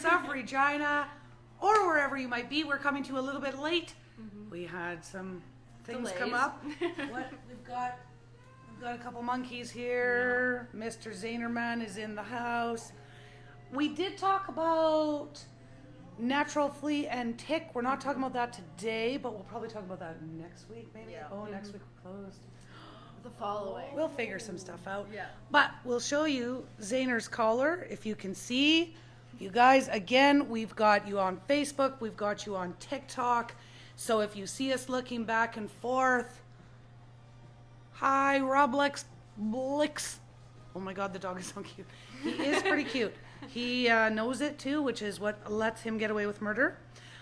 parts of Regina or wherever you might be. We're coming to you a little bit late. We had some things come up. What we've got a couple monkeys here. Yeah. Mr. Zainerman is in the house. We did talk about natural flea and tick. We're not talking about that today, but we'll probably talk about that next week, maybe. Yeah. Oh, next week we're closed. The following. We'll figure some stuff out. Yeah. But we'll show you Zainer's collar, if you can see. You guys, again, we've got you on Facebook. We've got you on TikTok. So if you see us looking back and forth, hi, Roblix Blix. Oh my God, the dog is so cute. He is pretty cute. He knows it too, which is what lets him get away with murder.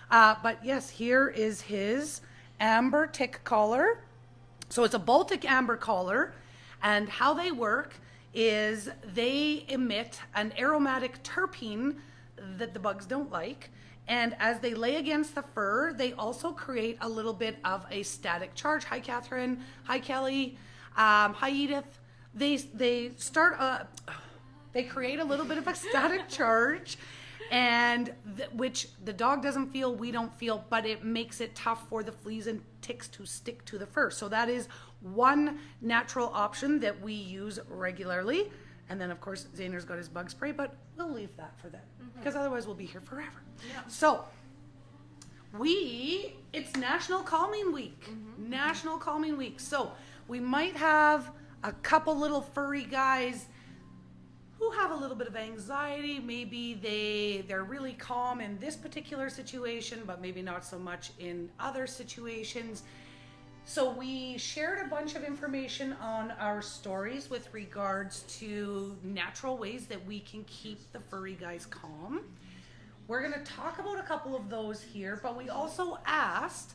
But yes, here is his amber tick collar. So it's a Baltic amber collar, and how they work is they emit an aromatic terpene that the bugs don't like, and as they lay against the fur, they also create a little bit of a static charge. Hi, Catherine. Hi, Kelly. Hi, Edith. They create a little bit of a static charge, and which the dog doesn't feel, we don't feel, but it makes it tough for the fleas and ticks to stick to the fur. So that is one natural option that we use regularly. And then of course Zainer's got his bug spray, but we'll leave that for them because otherwise we'll be here forever. Yeah. So it's National Calming Week. National Calming Week. So we might have a couple little furry guys who have a little bit of anxiety. Maybe they're really calm in this particular situation, but maybe not so much in other situations. So we shared a bunch of information on our stories with regards to natural ways that we can keep the furry guys calm. We're going to talk about a couple of those here, but we also asked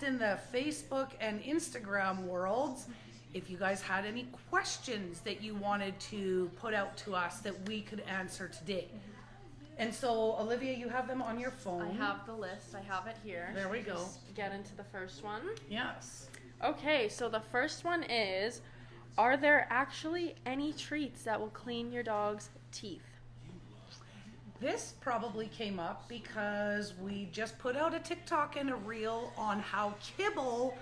in the Facebook and Instagram worlds if you guys had any questions that you wanted to put out to us that we could answer today. And so, Olivia, you have them on your phone. I have the list. I have it here. There we go. Just get into the first one. Yes. Okay, so the first one is, are there actually any treats that will clean your dog's teeth? This probably came up because we just put out a TikTok and a reel on how kibble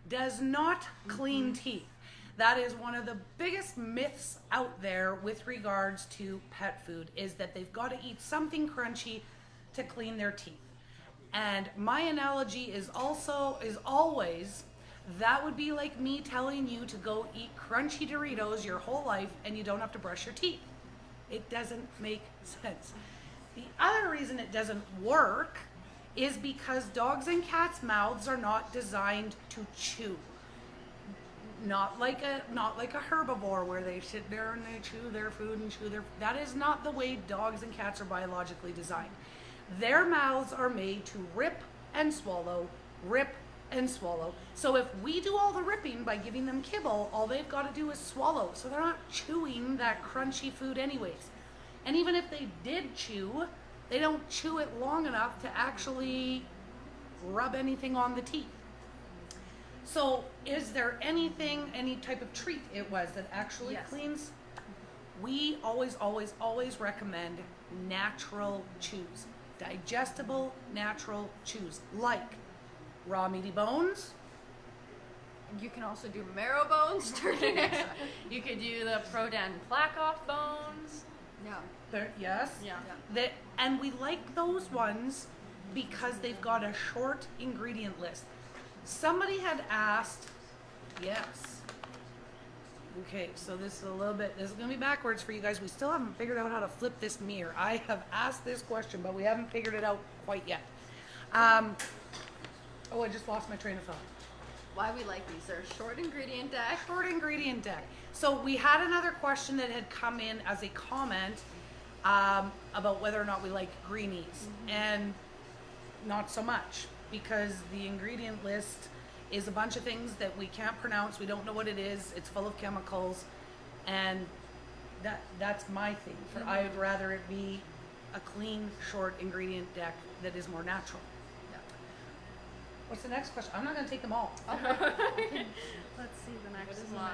does not clean teeth. That is one of the biggest myths out there with regards to pet food, is that they've got to eat something crunchy to clean their teeth. And my analogy is always, that would be like me telling you to go eat crunchy Doritos your whole life and you don't have to brush your teeth. It doesn't make sense. The other reason it doesn't work is because dogs and cats' mouths are not designed to chew. Not like a herbivore where they sit there and they chew their food and that is not the way dogs and cats are biologically designed. Their mouths are made to rip and swallow, rip and swallow. So if we do all the ripping by giving them kibble, all they've got to do is swallow. So they're not chewing that crunchy food anyways. And even if they did chew, they don't chew it long enough to actually rub anything on the teeth. So is there any type of treat it was that actually cleans? We always recommend natural chews. Digestible, natural chews. Like raw meaty bones. You can also do marrow bones. You could do the Prodan plaque off bones. Yeah. Yes. Yeah. And we like those ones because they've got a short ingredient list. Somebody had asked, yes. Okay, so this is this is going to be backwards for you guys. We still haven't figured out how to flip this mirror. I have asked this question, but we haven't figured it out quite yet. I just lost my train of thought. Why we like these. They're a short ingredient deck. Short ingredient deck. So we had another question that had come in as a comment about whether or not we like greenies. And not so much, because the ingredient list is a bunch of things that we can't pronounce. We don't know what it is. It's full of chemicals, and that's my thing. I would rather it be a clean, short ingredient deck that is more natural. Yeah. What's the next question? I'm not going to take them all. Let's see the next one.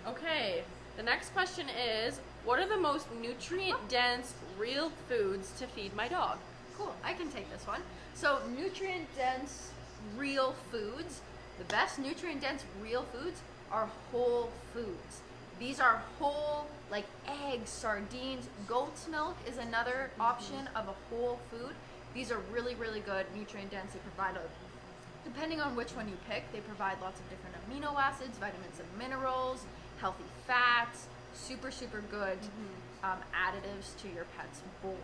Okay. The next question is, what are the most nutrient-dense real foods to feed my dog? Cool, I can take this one. So nutrient-dense real foods, the best nutrient-dense real foods are whole foods. These are whole, like eggs, sardines, goat's milk is another option of a whole food. These are really, really good, nutrient-dense. They provide depending on which one you pick, they provide lots of different amino acids, vitamins and minerals, healthy fats, super, super good additives to your pet's bowls.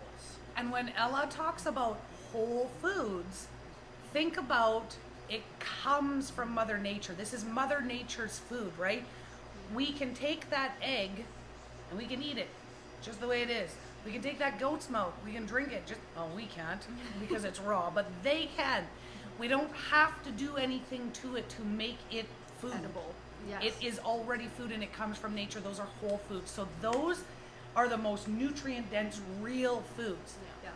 And when Ella talks about whole foods, think about it comes from Mother Nature. This is Mother Nature's food, right? We can take that egg and we can eat it just the way it is. We can take that goat's milk, we can drink it we can't because it's raw, but they can. We don't have to do anything to it to make it food. Edible. Yes. It is already food and it comes from nature. Those are whole foods. So those are the most nutrient dense real foods. Yeah.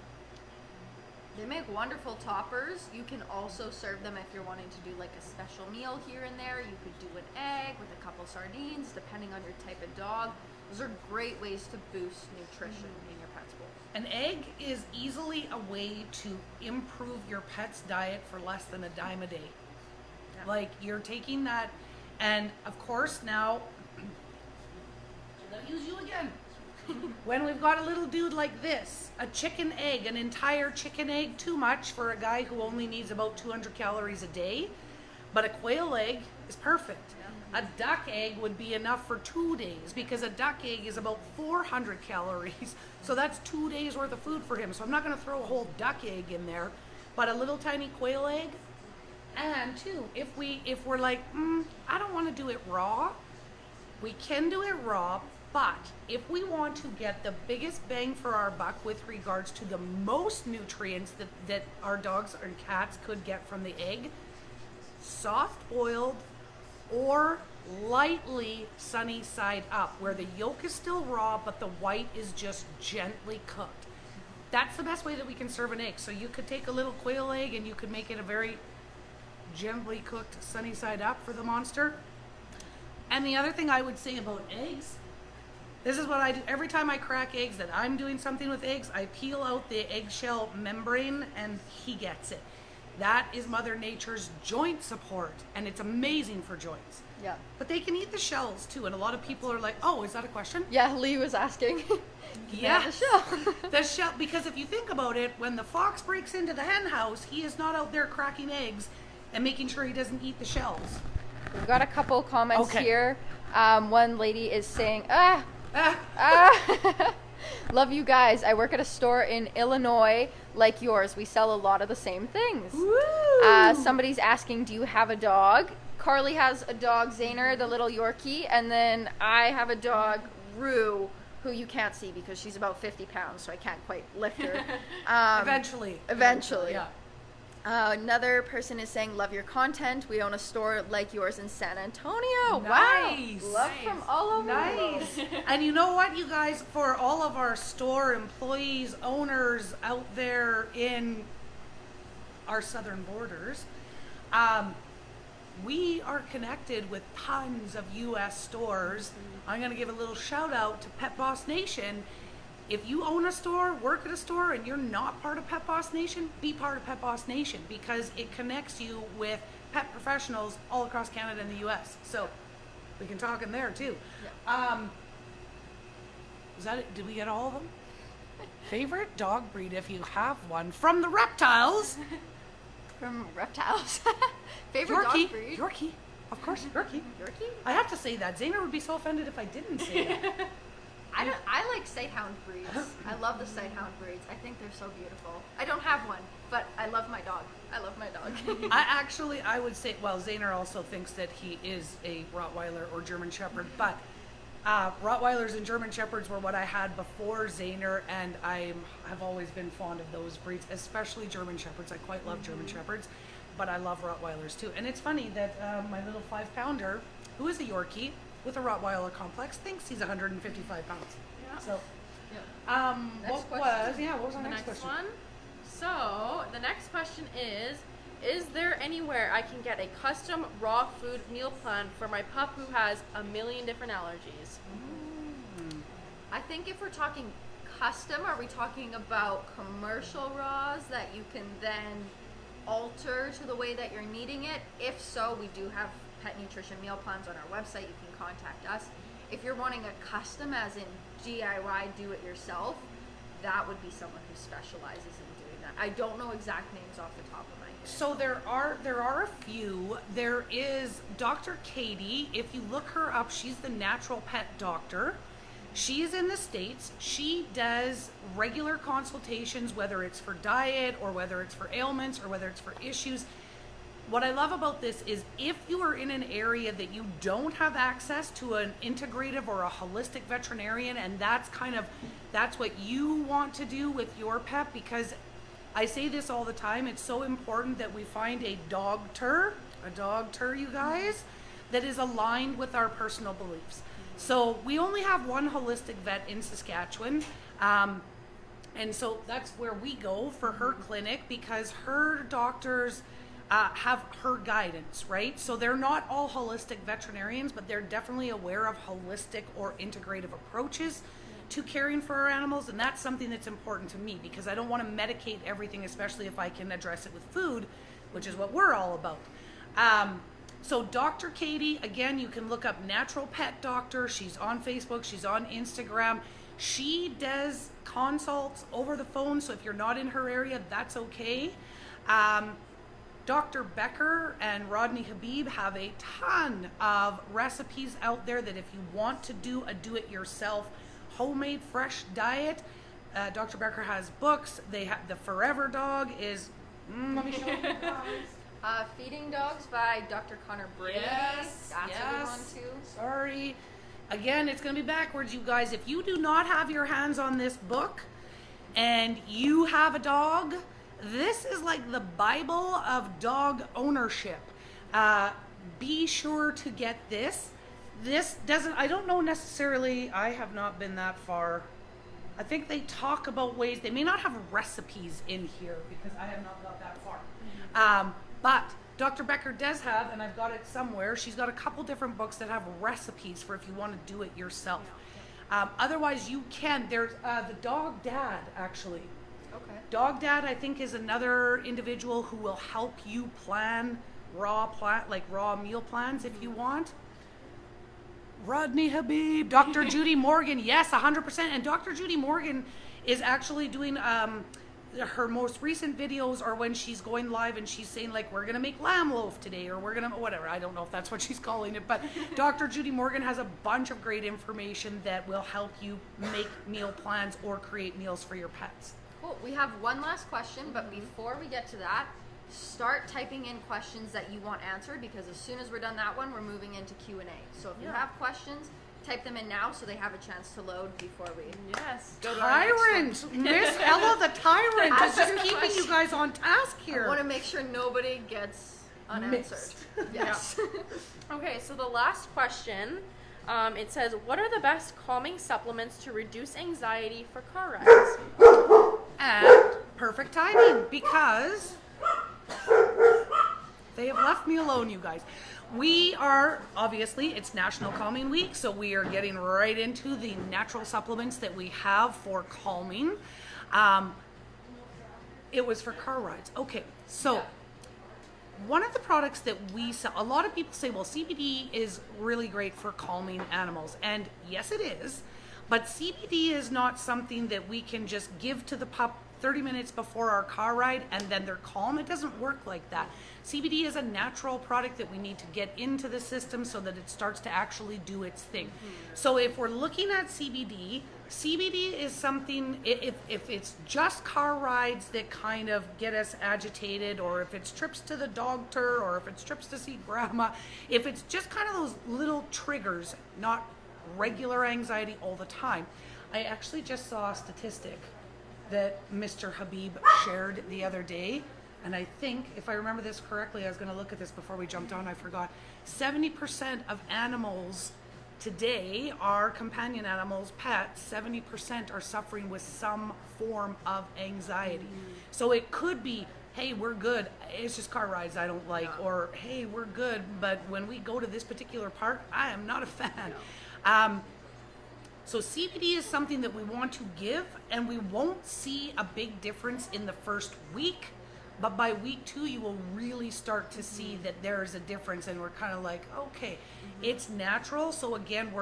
They make wonderful toppers. You can also serve them if you're wanting to do like a special meal here and there. You could do an egg with a couple sardines, depending on your type of dog. Those are great ways to boost nutrition in your pet's bowl. An egg is easily a way to improve your pet's diet for less than $10 a day. Yeah. Like you're taking that, and of course now, I'll use you again. When we've got a little dude like this, a chicken egg, an entire chicken egg, too much for a guy who only needs about 200 calories a day, but a quail egg is perfect. A duck egg would be enough for 2 days because a duck egg is about 400 calories. So that's 2 days worth of food for him. So I'm not going to throw a whole duck egg in there, but a little tiny quail egg. And two, if we're like, I don't want to do it raw, we can do it raw. But if we want to get the biggest bang for our buck with regards to the most nutrients that our dogs and cats could get from the egg, soft boiled or lightly sunny side up, where the yolk is still raw but the white is just gently cooked. That's the best way that we can serve an egg. So you could take a little quail egg and you could make it a very gently cooked sunny side up for the monster. And the other thing I would say about eggs, this is what I do every time I crack eggs, that I'm doing something with eggs, I peel out the eggshell membrane and he gets it. That is Mother Nature's joint support, and it's amazing for joints. Yeah. But they can eat the shells too, and a lot of people are like, oh, is that a question? Yeah, Lee was asking. Yeah. The shell. The shell, because if you think about it, when the fox breaks into the hen house, he is not out there cracking eggs and making sure he doesn't eat the shells. We've got a couple comments here. One lady is saying, love you guys. I work at a store in Illinois like yours. We sell a lot of the same things. Somebody's asking, do you have a dog? Carly has a dog, Zaner, the little Yorkie, and then I have a dog, Rue, who you can't see because she's about 50 pounds, so I can't quite lift her. Eventually. Yeah. Another person is saying, love your content. We own a store like yours in San Antonio. Nice. Wow. Love from all over the world. And you know what, you guys, for all of our store employees, owners out there in our southern borders, we are connected with tons of U.S. stores. I'm going to give a little shout out to Pet Boss Nation. If you own a store, work at a store, and you're not part of Pet Boss Nation, be part of Pet Boss Nation, because it connects you with pet professionals all across Canada and the U.S. So we can talk in there too. Yeah. Is that it? Did we get all of them? Favorite dog breed, if you have one, from the reptiles. From reptiles. Favorite Yorkie. dog breed? Yorkie. Of course, Yorkie. Yorkie? I have to say that. Zaner would be so offended if I didn't say that. I like sighthound breeds. I love the sighthound breeds. I think they're so beautiful. I don't have one, but I love my dog. I would say, well, Zaner also thinks that he is a Rottweiler or German Shepherd, but Rottweilers and German Shepherds were what I had before Zaner, and I have always been fond of those breeds, especially German Shepherds. I quite love German Shepherds, but I love Rottweilers too. And it's funny that my little 5-pounder, who is a Yorkie with a Rottweiler complex, thinks he's 155 pounds. Yeah. So, what was our the next question? one? So the next question is, is there anywhere I can get a custom raw food meal plan for my pup who has a million different allergies? I think if we're talking custom, are we talking about commercial raws that you can then alter to the way that you're needing it? If so, we do have pet nutrition meal plans on our website. You can contact us. If you're wanting a custom, as in DIY, do it yourself, that would be someone who specializes in doing that. I don't know exact names off the top of my head. So there are a few. There is Dr. Katie. If you look her up, she's the natural pet doctor. She's in the States. She does regular consultations, whether it's for diet or whether it's for ailments or whether it's for issues. What I love about this is if you are in an area that you don't have access to an integrative or a holistic veterinarian, and that's what you want to do with your pet, because I say this all the time, it's so important that we find a dog-ter, you guys, that is aligned with our personal beliefs. So we only have one holistic vet in Saskatchewan, and so that's where we go for her clinic, because her doctors have her guidance, right? So they're not all holistic veterinarians, but they're definitely aware of holistic or integrative approaches to caring for our animals, and that's something that's important to me, because I don't want to medicate everything, especially if I can address it with food, which is what we're all about. So Dr. Katie, again, you can look up Natural Pet Doctor. She's on Facebook, she's on Instagram. She does consults over the phone, so if you're not in her area, that's okay. Dr. Becker and Rodney Habib have a ton of recipes out there that if you want to do a do-it-yourself homemade fresh diet, Dr. Becker has books. They have the Forever Dog is, let me show you guys. Feeding Dogs by Dr. Connor Brady. Yes, that's a good one too. Sorry. Again, it's going to be backwards, you guys. If you do not have your hands on this book and you have a dog, this is like the Bible of dog ownership. Be sure to get this. This doesn't, I don't know necessarily, I have not been that far. I think they talk about ways, they may not have recipes in here because I have not got that far. But Dr. Becker does have, and I've got it somewhere, she's got a couple different books that have recipes for if you want to do it yourself. Otherwise you can, there's the Dog Dad actually. Okay. Dog Dad, I think, is another individual who will help you plan raw meal plans if you want. Rodney Habib, Dr. Judy Morgan, yes, 100%. And Dr. Judy Morgan is actually doing her most recent videos are when she's going live and she's saying like, we're gonna make lamb loaf today, or we're gonna whatever. I don't know if that's what she's calling it, but Dr. Judy Morgan has a bunch of great information that will help you make meal plans or create meals for your pets. Cool. We have one last question, but before we get to that, start typing in questions that you want answered, because as soon as we're done that one, we're moving into Q&A. So if you have questions, type them in now so they have a chance to load before we go to our next Tyrant! Miss Ella the Tyrant is just keeping you guys on task here. I want to make sure nobody gets unanswered. Yes. Okay, so the last question, it says, what are the best calming supplements to reduce anxiety for car rides? And perfect timing, because they have left me alone, you guys. We are, obviously, it's National Calming Week, so we are getting right into the natural supplements that we have for calming. It was for car rides. Okay, so one of the products that we sell, a lot of people say, well, CBD is really great for calming animals. And yes, it is. But CBD is not something that we can just give to the pup 30 minutes before our car ride and then they're calm. It doesn't work like that. CBD is a natural product that we need to get into the system so that it starts to actually do its thing. So if we're looking at CBD, CBD is something, if it's just car rides that kind of get us agitated, or if it's trips to the doctor, or if it's trips to see grandma, if it's just kind of those little triggers, not regular anxiety all the time. I actually just saw a statistic that Mr. Habib shared the other day, and I think, if I remember this correctly, I was going to look at this before we jumped on, I forgot. 70% of animals today are companion animals, pets. 70% are suffering with some form of anxiety. So it could be hey, we're good, it's just car rides I don't like, or hey, we're good, but when we go to this particular park, I am not a fan. So CBD is something that we want to give, and we won't see a big difference in the first week, but by week 2 you will really start to see that there is a difference, and we're kind of like, okay, it's natural. So again,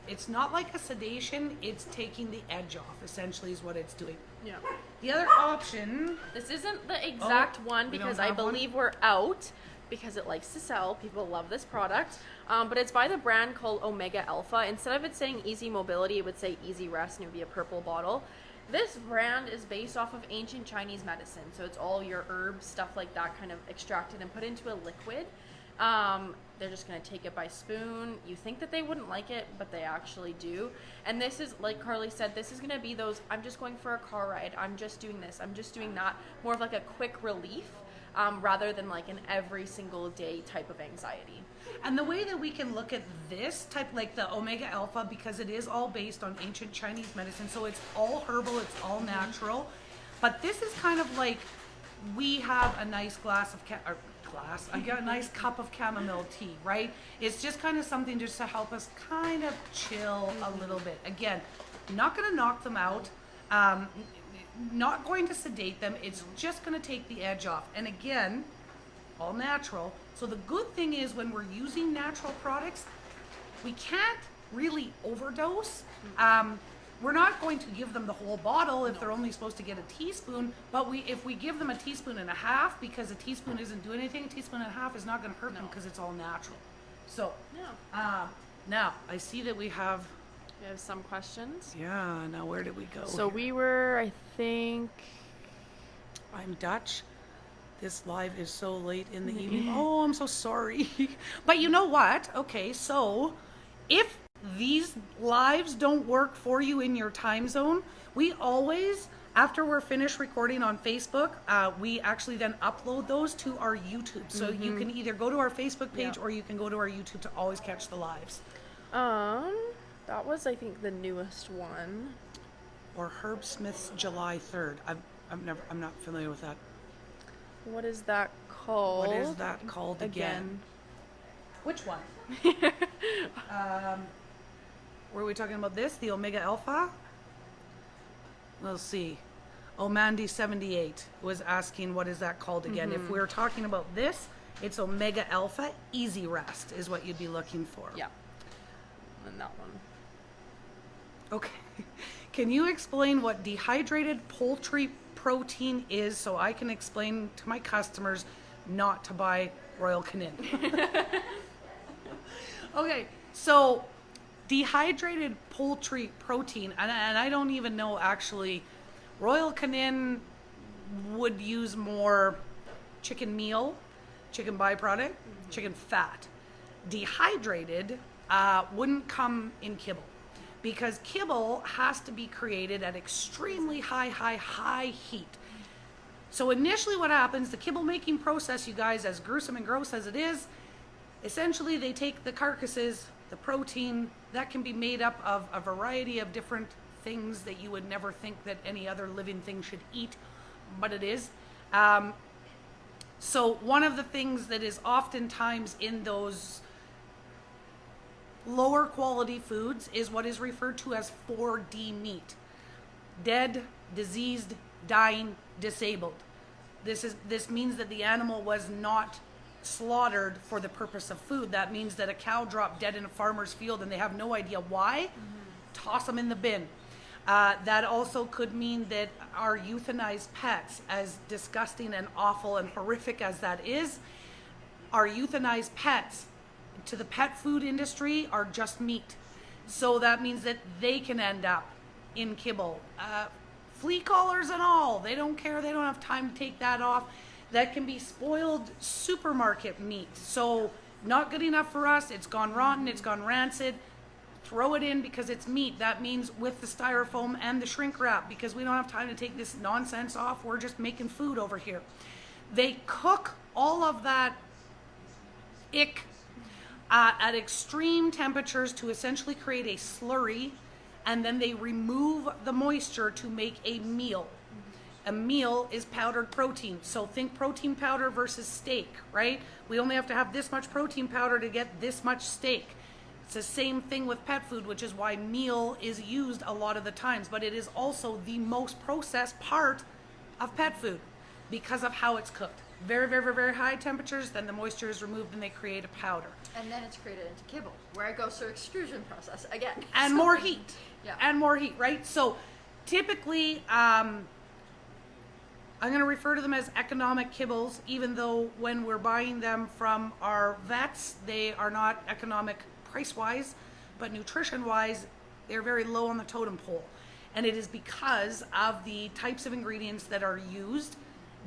it's not like a sedation, it's taking the edge off, essentially is what it's doing. Yeah. The other option, This isn't the exact one we don't because I have one? believe we're out because it likes to sell. People love this product. But it's by the brand called Omega Alpha. Instead of it saying Easy Mobility, it would say Easy Rest, and it would be a purple bottle. This brand is based off of ancient Chinese medicine. So it's all your herbs, stuff like that, kind of extracted and put into a liquid. They're just going to take it by spoon. You think that they wouldn't like it, but they actually do. And this is, like Carly said, this is going to be those, I'm just going for a car ride, I'm just doing this, I'm just doing that. More of like a quick relief, rather than like an every single day type of anxiety. and the way that we can look at this type, like the Omega Alpha, because it is all based on ancient Chinese medicine, so it's all herbal, it's all natural, but this is kind of like, we have a nice I got a nice cup of chamomile tea, right? It's just kind of something just to help us kind of chill a little bit. Again, not going to knock them out, not going to sedate them. It's just going to take the edge off. And again, all natural. So the good thing is when we're using natural products, we can't really overdose. We're not going to give them the whole bottle if they're only supposed to get a teaspoon, but if we give them a teaspoon and a half, because a teaspoon isn't doing anything, a teaspoon and a half is not going to hurt them because it's all natural. So, now I see that we have some questions. Yeah, now where did we go? So we were, I think... I'm Dutch. This live is so late in the evening. Oh, I'm so sorry. But you know what? Okay, so if these lives don't work for you in your time zone, we always, after we're finished recording on Facebook, we actually then upload those to our YouTube. So you can either go to our Facebook page or you can go to our YouTube to always catch the lives. That was, I think, the newest one. Or Herb Smith's July 3rd. I'm not familiar with that. What is that called? What is that called again? Which one? Were we talking about this? The Omega Alpha? Let's see. Mandy78 was asking what is that called again. If we're talking about this, it's Omega Alpha Easy Rest is what you'd be looking for. Yeah. And that one. Okay. Can you explain what dehydrated poultry protein is so I can explain to my customers not to buy Royal Canin? Okay, so dehydrated poultry protein, and I don't even know actually, Royal Canin would use more chicken meal, chicken byproduct, chicken fat. Dehydrated wouldn't come in kibble, because kibble has to be created at extremely high heat. So initially what happens, the kibble making process, you guys, as gruesome and gross as it is, essentially they take the carcasses, the protein, that can be made up of a variety of different things that you would never think that any other living thing should eat, but it is. So one of the things that is oftentimes in those lower quality foods is what is referred to as 4D meat. Dead, diseased, dying, disabled. This means that the animal was not slaughtered for the purpose of food. That means that a cow dropped dead in a farmer's field and they have no idea why. Toss them in the bin. That also could mean that our euthanized pets, as disgusting and awful and horrific as that is, our euthanized pets to the pet food industry are just meat. So that means that they can end up in kibble. Flea collars and all, they don't care, they don't have time to take that off. That can be spoiled supermarket meat. So not good enough for us, it's gone rotten, it's gone rancid. Throw it in because it's meat. That means with the styrofoam and the shrink wrap, because we don't have time to take this nonsense off, we're just making food over here. They cook all of that ick at extreme temperatures to essentially create a slurry, and then they remove the moisture to make a meal. A meal is powdered protein. So think protein powder versus steak, right? We only have to have this much protein powder to get this much steak. It's the same thing with pet food, which is why meal is used a lot of the times, but it is also the most processed part of pet food because of how it's cooked. Very, very, very, very high temperatures, then the moisture is removed and they create a powder. And then it's created into kibble, where it goes through extrusion process again. And more heat. Yeah. And more heat, right? So typically, I'm going to refer to them as economic kibbles, even though when we're buying them from our vets, they are not economic price-wise, but nutrition-wise, they're very low on the totem pole. And it is because of the types of ingredients that are used.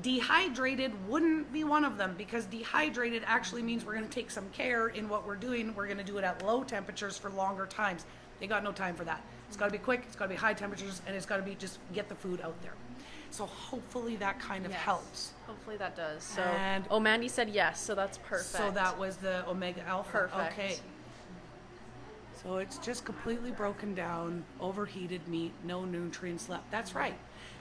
Dehydrated wouldn't be one of them, because dehydrated actually means we're going to take some care in what we're doing. We're going to do it at low temperatures for longer times. They got no time for that. It's got to be quick, it's got to be high temperatures, and it's got to be just get the food out there. So hopefully that kind of helps. Hopefully that does. So, And Mandy said yes, so that's perfect. so that was the omega alpha. Perfect. Okay. So it's just completely broken down, overheated meat, no nutrients left. That's right.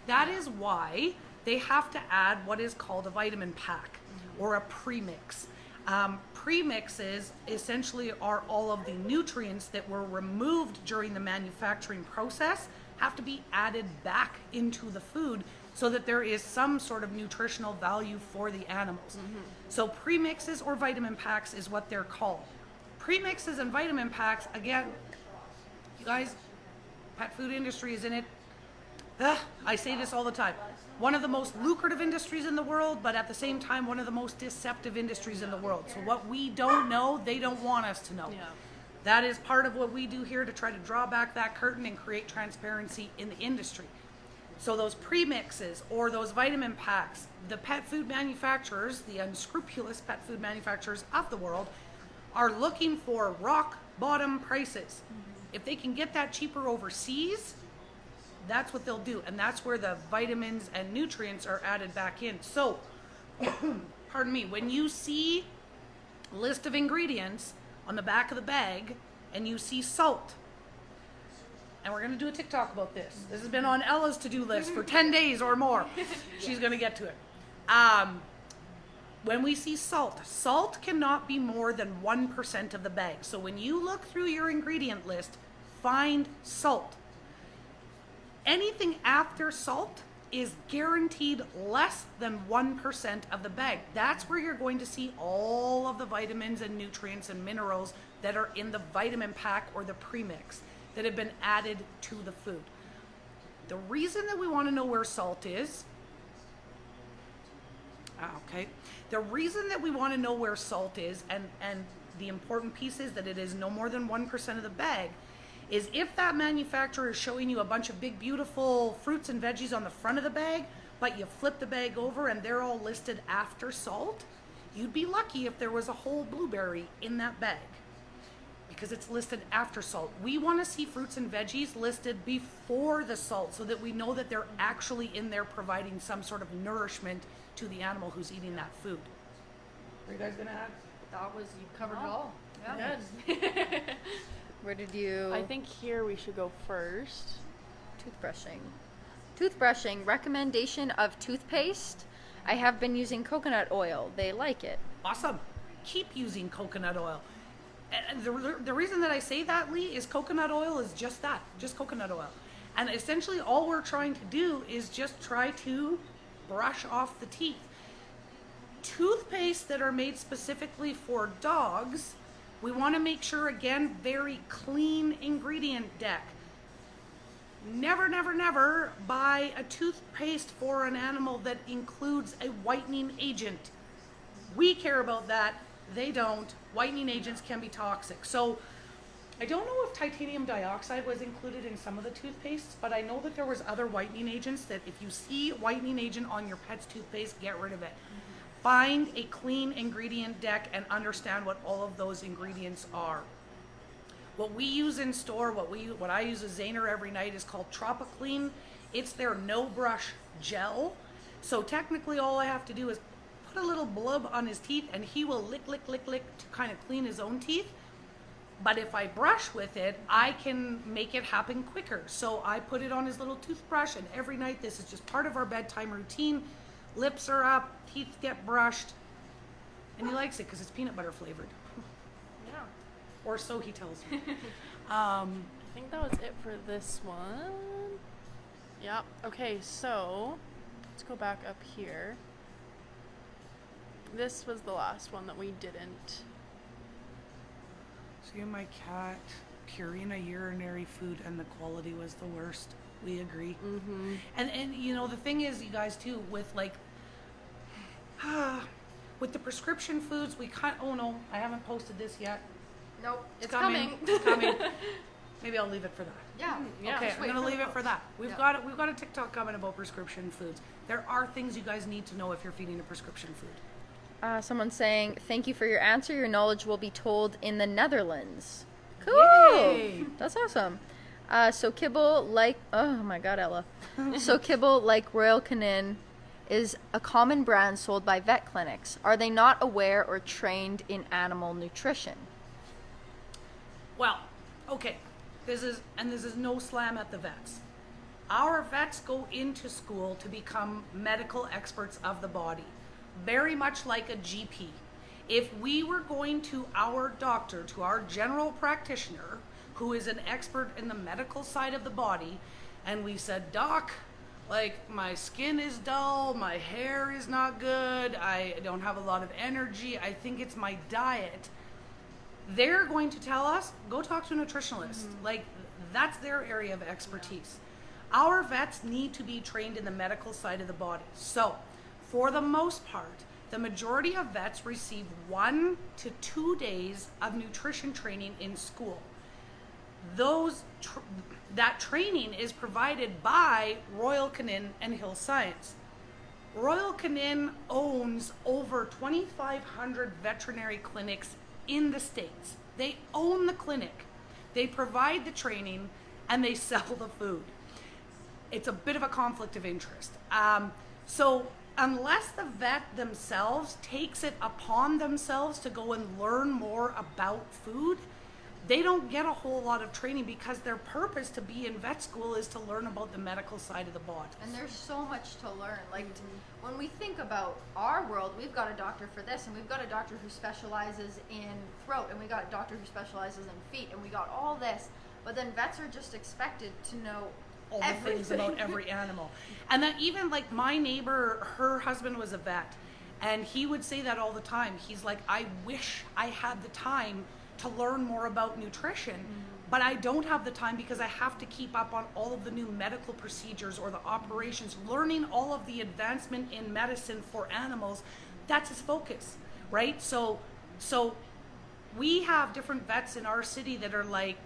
That is why they have to add what is called a vitamin pack or a premix. Premixes essentially are all of the nutrients that were removed during the manufacturing process have to be added back into the food so that there is some sort of nutritional value for the animals. So premixes or vitamin packs is what they're called. Premixes and vitamin packs, again, you guys, pet food industry is in it. I say this all the time. One of the most lucrative industries in the world, but at the same time, one of the most deceptive industries in the world. So what we don't know, they don't want us to know. Yeah. That is part of what we do here to try to draw back that curtain and create transparency in the industry. So those premixes or those vitamin packs, the pet food manufacturers, the unscrupulous pet food manufacturers of the world, are looking for rock bottom prices. If they can get that cheaper overseas, that's what they'll do. And that's where the vitamins and nutrients are added back in. So, pardon me, when you see a list of ingredients on the back of the bag and you see salt, and we're going to do a TikTok about this. This has been on Ella's to-do list for 10 days or more. She's going to get to it. When we see salt, salt cannot be more than 1% of the bag. So when you look through your ingredient list, find salt. Anything after salt is guaranteed less than 1% of the bag. That's where you're going to see all of the vitamins and nutrients and minerals that are in the vitamin pack or the premix that have been added to the food. The reason that we want to know where salt is, the reason that we want to know where salt is, and the important piece is that it is no more than 1% of the bag, is if that manufacturer is showing you a bunch of big, beautiful fruits and veggies on the front of the bag, but you flip the bag over and they're all listed after salt, you'd be lucky if there was a whole blueberry in that bag because it's listed after salt. We want to see fruits and veggies listed before the salt so that we know that they're actually in there providing some sort of nourishment to the animal who's eating that food. Are you guys going to add? That was, you covered it all. Yeah. Good. Where did you? I think here we should go first. Toothbrushing. Toothbrushing. Recommendation of toothpaste. I have been using coconut oil. They like it. Awesome. Keep using coconut oil. And the reason that I say that, Lee, is coconut oil is just that, just coconut oil. And essentially all we're trying to do is just try to brush off the teeth. Toothpaste that are made specifically for dogs, we want to make sure, again, very clean ingredient deck. Never, never, never buy a toothpaste for an animal that includes a whitening agent. We care about that. They don't. Whitening agents can be toxic. So I don't know if titanium dioxide was included in some of the toothpastes, but I know that there was other whitening agents that if you see whitening agent on your pet's toothpaste, get rid of it. Find a clean ingredient deck and understand what all of those ingredients are. What we use in store, what I use as Zaner every night is called Tropiclean. It's their no brush gel. So technically all I have to do is put a little blub on his teeth and he will lick to kind of clean his own teeth. But if I brush with it, I can make it happen quicker. So I put it on his little toothbrush, and every night this is just part of our bedtime routine. Lips are up, teeth get brushed, and he likes it because it's peanut butter flavored. Yeah. Or so he tells me. I think that was it for this one. Yep. Okay, so let's go back up here. This was the last one that we didn't. See, my cat, Purina urinary food, and the quality was the worst. We agree. Mm-hmm. And you know, the thing is, you guys, too, with like, with the prescription foods, we can't, oh no, I haven't posted this yet. Nope. It's coming. It's coming. Maybe I'll leave it for that. Yeah. Okay, I'm gonna leave it for that. We've Yeah. got a TikTok coming about prescription foods. There are things you guys need to know if you're feeding a prescription food. Someone saying, thank you for your answer. Your knowledge will be told in the Netherlands. Cool. Yay. That's awesome. So kibble like, oh my God, Ella. So kibble like Royal Canin is a common brand sold by vet clinics. Are they not aware or trained in animal nutrition? Well, okay. This is no slam at the vets. Our vets go into school to become medical experts of the body, very much like a GP. If we were going to our doctor, to our general practitioner, who is an expert in the medical side of the body, and we said, Doc, like, my skin is dull, my hair is not good, I don't have a lot of energy, I think it's my diet, they're going to tell us, go talk to a nutritionalist. Like, that's their area of expertise. Our vets need to be trained in the medical side of the body. So, for the most part, the majority of vets receive 1 to 2 days of nutrition training in school. That training is provided by Royal Canin and Hill Science. Royal Canin owns over 2,500 veterinary clinics in the States. They own the clinic, they provide the training, and they sell the food. It's a bit of a conflict of interest. So unless the vet themselves takes it upon themselves to go and learn more about food, they don't get a whole lot of training because their purpose to be in vet school is to learn about the medical side of the body. And there's so much to learn. Like, when we think about our world, we've got a doctor for this, and we've got a doctor who specializes in throat, and we got a doctor who specializes in feet, and we got all this. But then vets are just expected to know all the things about every animal. And that even like my neighbor, her husband was a vet, and he would say that all the time. He's like, I wish I had the time to learn more about nutrition, but I don't have the time because I have to keep up on all of the new medical procedures or the operations, learning all of the advancement in medicine for animals. That's his focus, right? So we have different vets in our city that are like,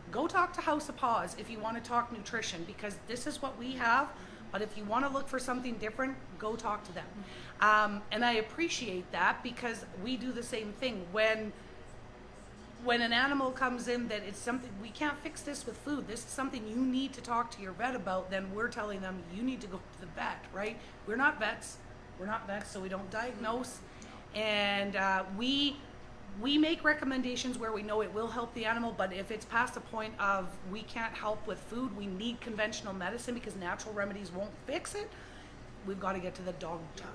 go talk to House of Paws if you want to talk nutrition, because this is what we have, but if you want to look for something different, go talk to them. And I appreciate that because we do the same thing. When an animal comes in that it's something, we can't fix this with food, this is something you need to talk to your vet about, then we're telling them you need to go to the vet, right? We're not vets, so we don't diagnose. And we make recommendations where we know it will help the animal, but if it's past the point of we can't help with food, we need conventional medicine because natural remedies won't fix it, we've got to get to the doctor.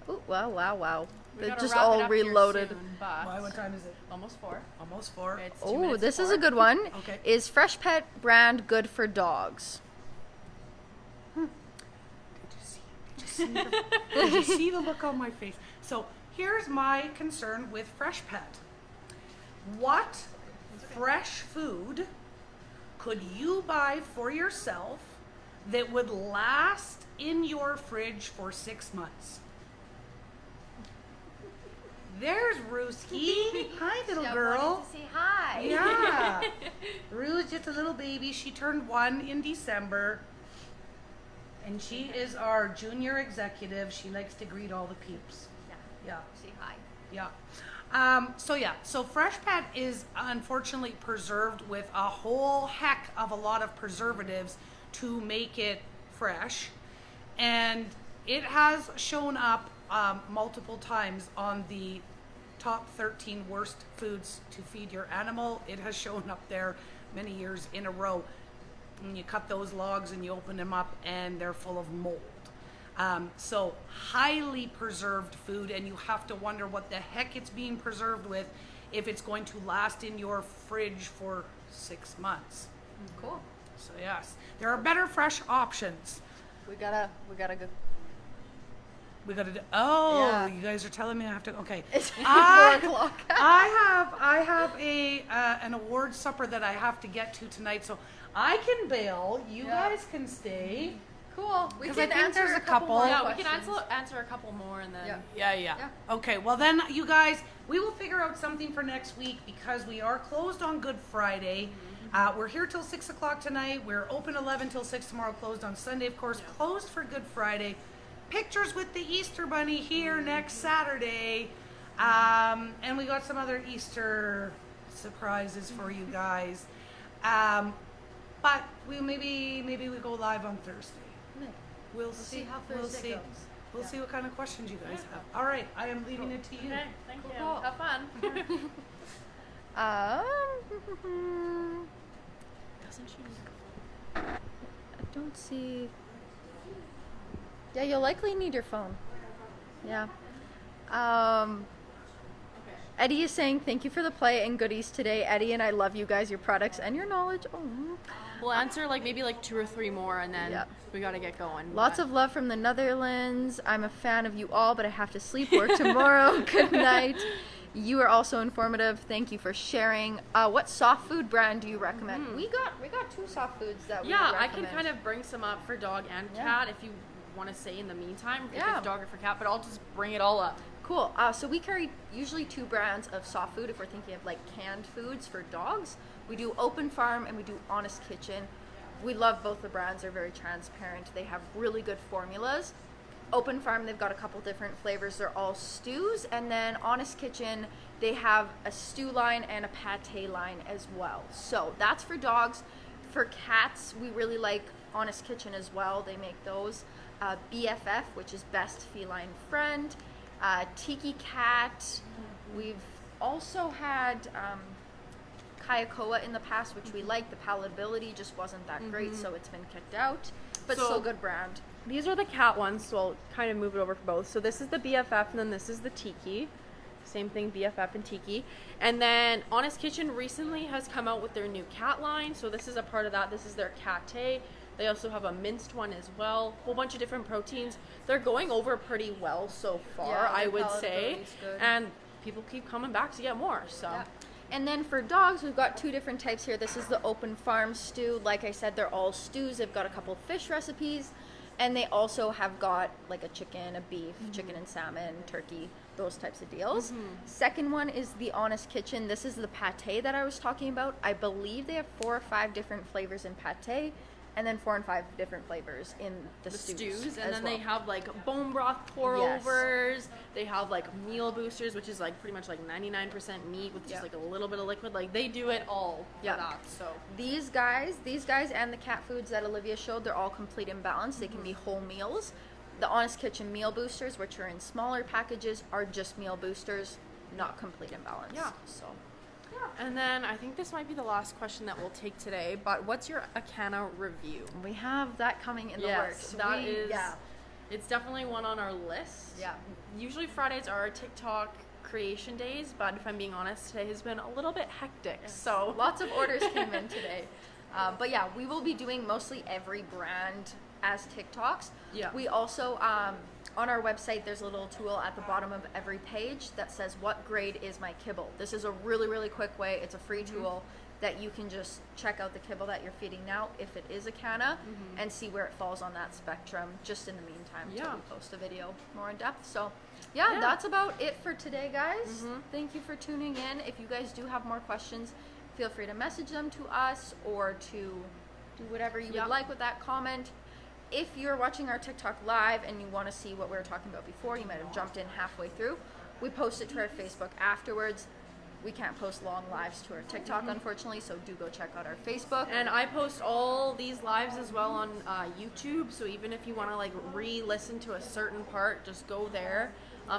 Ooh, wow. We They gotta just wrap it all up here reloaded. soon, but Why, what time is it? almost 4. Almost 4. It's 2 Oh, minutes this to is 4. a good one. Okay. Is Fresh Pet brand good for dogs? Did you see the look on my face? So here's my concern with Fresh Pet. What fresh food could you buy for yourself that would last in your fridge for 6 months? There's Ruski. Hi, little girl. To say hi. Yeah. Rue's just a little baby. She turned 1 in December. And she is our junior executive. She likes to greet all the peeps. Yeah. Say hi. Yeah. So Fresh Pet is unfortunately preserved with a whole heck of a lot of preservatives to make it fresh. And it has shown up multiple times on the top 13 worst foods to feed your animal. It has shown up there many years in a row. When you cut those logs and you open them up and they're full of mold. So highly preserved food, and you have to wonder what the heck it's being preserved with if it's going to last in your fridge for 6 months. Cool. So yes, there are better fresh options. We gotta go. We gotta do, oh, Yeah. you guys are telling me I have to, okay. It's 4 I, o'clock. I have an award supper that I have to get to tonight, so I can bail. You Yeah. guys can stay. Cool. We 'Cause can I think answer there's a a couple couple. more Yeah, we questions. can answer a couple more and then. Yeah. Yeah. Okay, well then, you guys, we will figure out something for next week because we are closed on Good Friday. We're here till 6 o'clock tonight. We're open 11 till 6 tomorrow, closed on Sunday, of course, closed for Good Friday. Pictures with the Easter Bunny here next Saturday. And we got some other Easter surprises for you guys. But we maybe we go live on Thursday. We'll see how We'll Thursday see. goes. We'll see what kind of questions you guys have. All right, I am leaving it to you. Okay, thank you. Cool. Have fun. Doesn't she? I don't see. Yeah, you'll likely need your phone. Yeah. Eddie is saying thank you for the play and goodies today. Eddie and I love you guys, your products and your knowledge. Oh. We'll answer maybe 2 or 3 more, and then Yeah. we gotta get going. Lots of love from the Netherlands. I'm a fan of you all, but I have to sleep work tomorrow. Good night. You are also informative. Thank you for sharing. What soft food brand do you recommend? We got 2 soft foods that we Yeah, I recommend. can kind of bring some up for dog and Yeah. cat if you want to say in the meantime, if Yeah. it's dog or for cat, but I'll just bring it all up. Cool. So we carry usually 2 brands of soft food if we're thinking of canned foods for dogs. We do Open Farm and we do Honest Kitchen. We love both the brands. They're very transparent. They have really good formulas. Open Farm, they've got a couple different flavors. They're all stews. And then Honest Kitchen, they have a stew line and a pate line as well. So that's for dogs. For cats, we really like Honest Kitchen as well. They make those. BFF, which is Best Feline Friend. Tiki Cat. We've also had Kayakoa in the past, which we like. The palatability just wasn't that great, so it's been kicked out. But So- still good brand. These are the cat ones, so I'll kind of move it over for both. So this is the BFF, and then this is the Tiki. Same thing, BFF and Tiki. And then Honest Kitchen recently has come out with their new cat line, so this is a part of that. This is their Catte. They also have a minced one as well. Whole bunch of different proteins. They're going over pretty well so far, Yeah, I their would say. palatability's good. And people keep coming back to get more, so. Yeah. And then for dogs, we've got 2 different types here. This is the Open Farm stew. Like I said, they're all stews. They've got a couple fish recipes. And they also have got a chicken, a beef, chicken and salmon, turkey, those types of deals. Second one is the Honest Kitchen. This is the pate that I was talking about. I believe they have 4 or 5 different flavors in pate, and then 4 and 5 different flavors in the stews. And as then well. they have bone broth pour overs. They have meal boosters, which is pretty much 99% meat with just a little bit of liquid. They do it all for Yeah. that. So These guys and the cat foods that Olivia showed, they're all complete and balanced. They can be whole meals. The Honest Kitchen meal boosters, which are in smaller packages, are just meal boosters, not complete and balanced. Yeah. So And then I think this might be the last question that we'll take today, but what's your Akana review? we have that coming in the works. That We- is, yeah. it's definitely one on our list. Yeah. Usually Fridays are our TikTok creation days, but if I'm being honest, today has been a little bit hectic. So Lots of orders came in today. But yeah, we will be doing mostly every brand as TikToks. Yeah. We also, on our website, there's a little tool at the bottom of every page that says, what grade is my kibble? This is a really, really quick way. It's a free tool that you can just check out the kibble that you're feeding now, if it is a canna, and see where it falls on that spectrum, just in the meantime, Yeah. till we post a video more in depth. So yeah, that's about it for today, guys. Thank you for tuning in. If you guys do have more questions, feel free to message them to us or to do whatever you would like with that comment. If you're watching our TikTok live and you want to see what we were talking about before, you might have jumped in halfway through. We post it to our Facebook afterwards. We can't post long lives to our TikTok, unfortunately, so do go check out our Facebook. And I post all these lives as well on YouTube, so even if you want to re-listen to a certain part, just go there.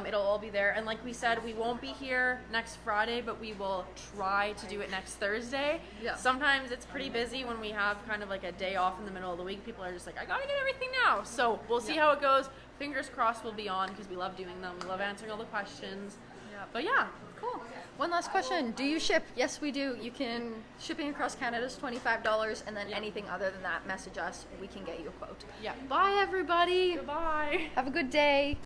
It'll all be there. And like we said, we won't be here next Friday, but we will try to do it next Thursday. Yeah. Sometimes it's pretty busy when we have kind of like a day off in the middle of the week. People are just like, I gotta get everything now. So we'll see how it goes. Fingers crossed we'll be on because we love doing them. We love answering all the questions. Yep. But yeah, cool. One last question. Do you ship? Yes, we do. You can, shipping across Canada is $25, and then anything other than that, message us. We can get you a quote. Yeah. Bye, everybody. Goodbye. Have a good day.